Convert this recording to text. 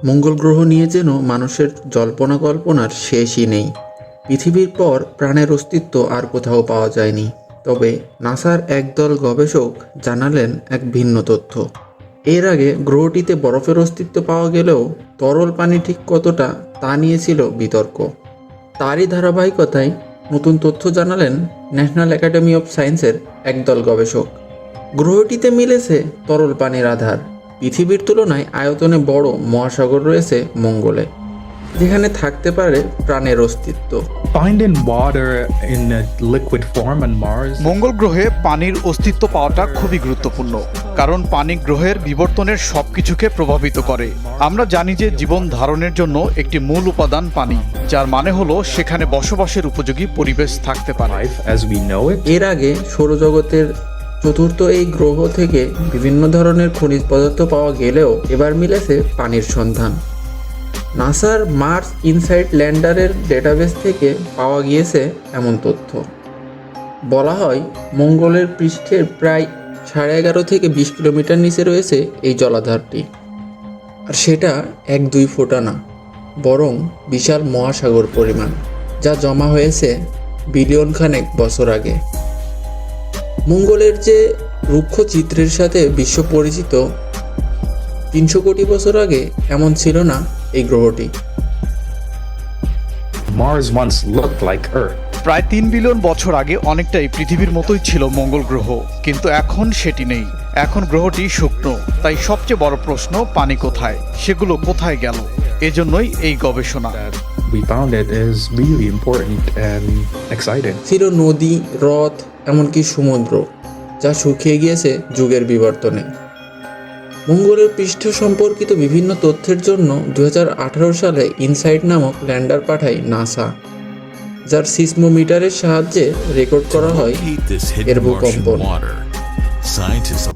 মঙ্গল গ্রহ নিয়ে যেন মানুষের জল্পনা কল্পনার শেষই নেই। পৃথিবীর পর প্রাণের অস্তিত্ব আর কোথাও পাওয়া যায়নি। তবে নাসার একদল গবেষক জানালেন এক ভিন্ন তথ্য। এর আগে গ্রহটিতে বরফের অস্তিত্ব পাওয়া গেলেও তরল পানি ঠিক কতটা তা নিয়ে ছিল বিতর্ক। তারই ধারাবাহিকতায় নতুন তথ্য জানালেন ন্যাশনাল একাডেমি অফ সায়েন্সের একদল গবেষক। গ্রহটিতে মিলেছে তরল পানির আধার। পৃথিবীর তুলনায় আয়তনে বড় মহাসাগর রয়েছে মঙ্গলে, যেখানে থাকতে পারে প্রাণের অস্তিত্ব। Finding water in a liquid form on Mars. মঙ্গল গ্রহে পানির অস্তিত্ব পাওয়াটা খুবই গুরুত্বপূর্ণ, কারণ পানি গ্রহের বিবর্তনের সবকিছুকে প্রভাবিত করে। আমরা জানি যে জীবন ধারণের জন্য একটি মূল উপাদান পানি, যার মানে হলো সেখানে বসবাসের উপযোগী পরিবেশ থাকতে পারে। Life as we know it. এর আগে সৌরজগতের চতুর্থ এই গ্রহ থেকে বিভিন্ন ধরনের খনিজ পদার্থ পাওয়া গেলেও এবার মিলেছে পানির সন্ধান। নাসার মার্স ইনসাইট ল্যান্ডারের ডেটাবেস থেকে পাওয়া গিয়েছে এমন তথ্য। বলা হয় মঙ্গলের পৃষ্ঠের প্রায় 11.5 থেকে 20 কিলোমিটার নিচে রয়েছে এই জলাধারটি। আর সেটা 1-2 ফোঁটা না, বরং বিশাল মহাসাগর পরিমাণ, যা জমা হয়েছে বিলিয়ন খানেক বছর আগে। মঙ্গলের যে রুক্ষ চিত্রের সাথে বিশ্ব পরিচিত, 300 কোটি বছর আগে এমন ছিল না এই গ্রহটি। Mars once looked like Earth. প্রায় 3 বিলিয়ন বছর আগে অনেকটাই পৃথিবীর মতোই ছিল মঙ্গল গ্রহ, কিন্তু এখন সেটি নেই। এখন গ্রহটি শুকনো। তাই সবচেয়ে বড় প্রশ্ন, পানি কোথায়, সেগুলো কোথায় গেল? এজন্যই এই গবেষণা। That we found it is really important and exciting. ছিল নদী, হ্রদ, এমনকি সমুদ্র, যা শুকিয়ে গিয়েছে যুগের বিবর্তনে। মঙ্গলের পৃষ্ঠ সম্পর্কিত বিভিন্ন তথ্যের জন্য 2018 সালে ইনসাইট নামক ল্যান্ডার পাঠায় নাসা, যার সিসমোমিটারের সাহায্যে রেকর্ড করা হয় এর ভূকম্পন। Scientists